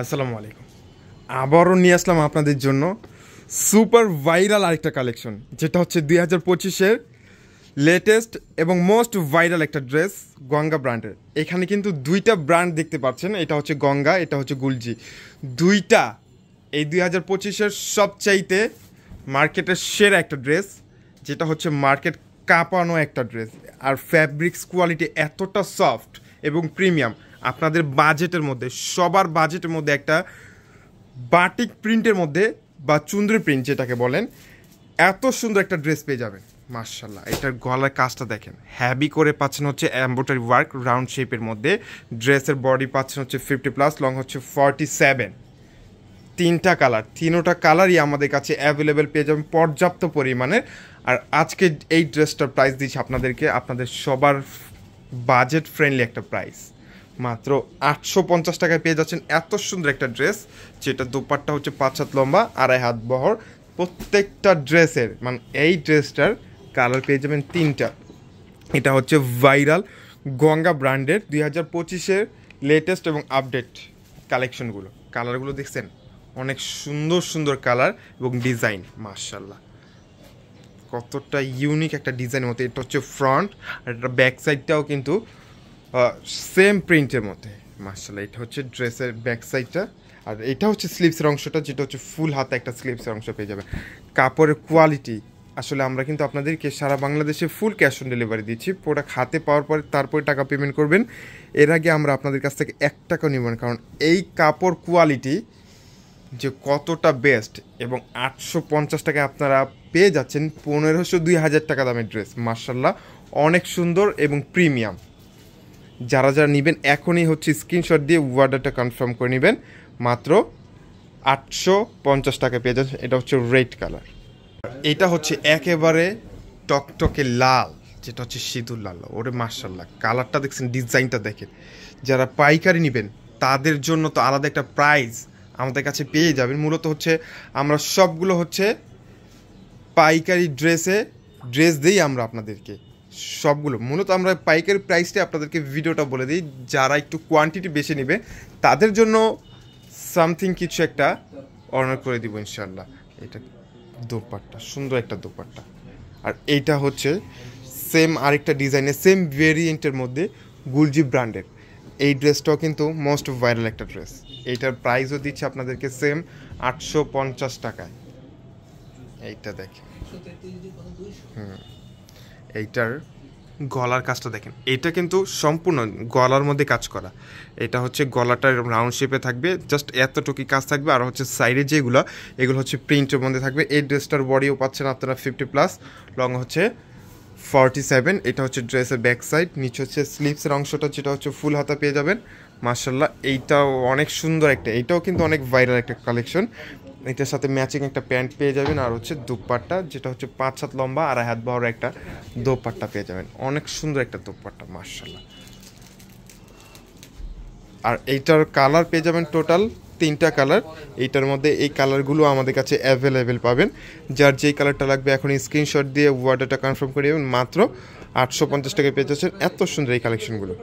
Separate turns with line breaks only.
আসসালামু আলাইকুম। আবারও নিয়ে আসলাম আপনাদের জন্য সুপার ভাইরাল আরেকটা কালেকশন, যেটা হচ্ছে 2025-এর লেটেস্ট এবং মোস্ট ভাইরাল একটা ড্রেস গঙ্গা ব্র্যান্ডের। এখানে কিন্তু দুইটা ব্র্যান্ড দেখতে পাচ্ছেন, এটা হচ্ছে গঙ্গা, এটা হচ্ছে গুলজি। দুইটা এই 2025-এর সবচাইতে মার্কেটের সেরা একটা ড্রেস, যেটা হচ্ছে মার্কেট কাঁপানো একটা ড্রেস। আর ফ্যাব্রিক্স কোয়ালিটি এতটা সফট এবং প্রিমিয়াম, আপনাদের বাজেটের মধ্যে, সবার বাজেটের মধ্যে একটা বাটিক প্রিন্টের মধ্যে বা চুন্দ্রি প্রিন্ট যেটাকে বলেন, এত সুন্দর একটা ড্রেস পেয়ে যাবেন। মার্শাল্লাহ, এটার গলার কাজটা দেখেন, হ্যাভি করে পাচ্ছেন হচ্ছে এমব্রয়ডারি ওয়ার্ক রাউন্ড শেপের মধ্যে। ড্রেসের বডি পাচ্ছেন হচ্ছে 50+, লং হচ্ছে 47। তিনটা কালার, তিনোটা কালারই আমাদের কাছে অ্যাভেলেবেল পেয়ে যাবেন পর্যাপ্ত পরিমাণে। আর আজকে এই ড্রেসটার প্রাইস দিচ্ছি আপনাদেরকে, আপনাদের সবার বাজেট ফ্রেন্ডলি একটা প্রাইস, মাত্র 850 টাকায় পেয়ে যাচ্ছেন এত সুন্দর একটা ড্রেস, যেটা দোপাট্টা হচ্ছে 5 হাত লম্বা, 2.5 হাত বহর। প্রত্যেকটা ড্রেসের মানে এই ড্রেসটার কালার পেয়ে যাবেন তিনটা। এটা হচ্ছে ভাইরাল গঙ্গা ব্র্যান্ডের 2025-এর লেটেস্ট এবং আপডেট কালেকশনগুলো। কালারগুলো দেখছেন, অনেক সুন্দর সুন্দর কালার এবং ডিজাইন। মার্শাল্লাহ, কতটা ইউনিক একটা ডিজাইনের মধ্যে। এটা হচ্ছে ফ্রন্ট, আর এটা ব্যাক সাইডটাও কিন্তু সেম প্রিন্টের মধ্যে। মার্শাল্লাহ, এটা হচ্ছে ড্রেসের ব্যাক সাইডটা, আর এটা হচ্ছে স্লিভসের অংশটা, যেটা হচ্ছে ফুল হাতে একটা স্লিভসের অংশ পেয়ে যাবে। কাপড়ের কোয়ালিটি আসলে আমরা কিন্তু আপনাদেরকে সারা বাংলাদেশে ফুল ক্যাশ অন ডেলিভারি দিচ্ছি। প্রোডাক্ট হাতে পাওয়ার পরে তারপরে টাকা পেমেন্ট করবেন। এর আগে আমরা আপনাদের কাছ থেকে 1 টাকা নেব না, কারণ এই কাপড় কোয়ালিটি যে কতটা বেস্ট, এবং 850 টাকায় আপনারা পেয়ে যাচ্ছেন 1500-2000 টাকা দামের ড্রেস। মার্শাল্লাহ, অনেক সুন্দর এবং প্রিমিয়াম। যারা যারা নেবেন এখনই হচ্ছে স্ক্রিনশট দিয়ে অর্ডারটা কনফার্ম করে নেবেন। মাত্র 850 টাকা পেয়ে যাচ্ছেন। এটা হচ্ছে রেড কালার, এটা হচ্ছে একেবারে টকটকে লাল, যেটা হচ্ছে সিঁদুর লাল। ওরে মার্শাল্লাহ, কালারটা দেখছেন, ডিজাইনটা দেখেন। যারা পাইকারি নেবেন তাদের জন্য তো আলাদা একটা প্রাইস আমাদের কাছে পেয়ে যাবেন। মূলত হচ্ছে আমরা সবগুলো হচ্ছে পাইকারি ড্রেস দিই আমরা আপনাদেরকে, সবগুলো মূলত আমরা পাইকারি প্রাইসটা আপনাদেরকে ভিডিওটা বলে দিই। যারা একটু কোয়ান্টিটি বেশি নেবে তাদের জন্য সামথিং কিছু একটা অর্ডার করে দিব ইনশাল্লাহ। এটা দোপাট্টা, সুন্দর একটা দোপাট্টা। আর এইটা হচ্ছে সেম আরেকটা ডিজাইনের, সেম ভেরিয়েন্টের মধ্যে গুলজি ব্র্যান্ডের। এই ড্রেসটাও কিন্তু মোস্ট ভাইরাল একটা ড্রেস। এইটার প্রাইসও দিচ্ছে আপনাদেরকে সেম 850 টাকায়। এইটা দেখেন, এইটার গলার কাজটা দেখেন, এটা কিন্তু সম্পূর্ণ গলার মধ্যে কাজ করা। এটা হচ্ছে গলাটা রাউন্ড শেপে থাকবে, জাস্ট এতটুকুই কাজ থাকবে। আর হচ্ছে সাইডে যেগুলো, এগুলো হচ্ছে প্রিন্টের মধ্যে থাকবে। এই ড্রেসটার বডিও পাচ্ছেন আপনারা 50+, লং হচ্ছে 47। এটা হচ্ছে ড্রেসের ব্যাক সাইড। নিচে হচ্ছে স্লিভসের অংশটা, যেটা হচ্ছে ফুল হাতা পেয়ে যাবেন। মার্শাল্লাহ, এইটাও অনেক সুন্দর একটা, এইটাও কিন্তু অনেক ভাইরাল একটা কালেকশন। এটার সাথে ম্যাচিং একটা প্যান্ট পেয়ে যাবেন, আর হচ্ছে দোপাট্টা, যেটা হচ্ছে 5 হাত লম্বা, 2.5 হাত বড় একটা দোপাট্টা পেয়ে যাবেন। অনেক সুন্দর একটা দোপাট্টা, মার্শাল্লাহ। আর এইটার কালার পেয়ে যাবেন টোটাল 3টা কালার। এইটার মধ্যে এই কালারগুলো আমাদের কাছে অ্যাভেলেবেল পাবেন। যার যেই কালারটা লাগবে এখন স্ক্রিনশট দিয়ে অর্ডারটা কনফার্ম করে দেবেন। মাত্র 850 টাকায় পেয়ে যাচ্ছেন এত সুন্দর এই কালেকশনগুলো।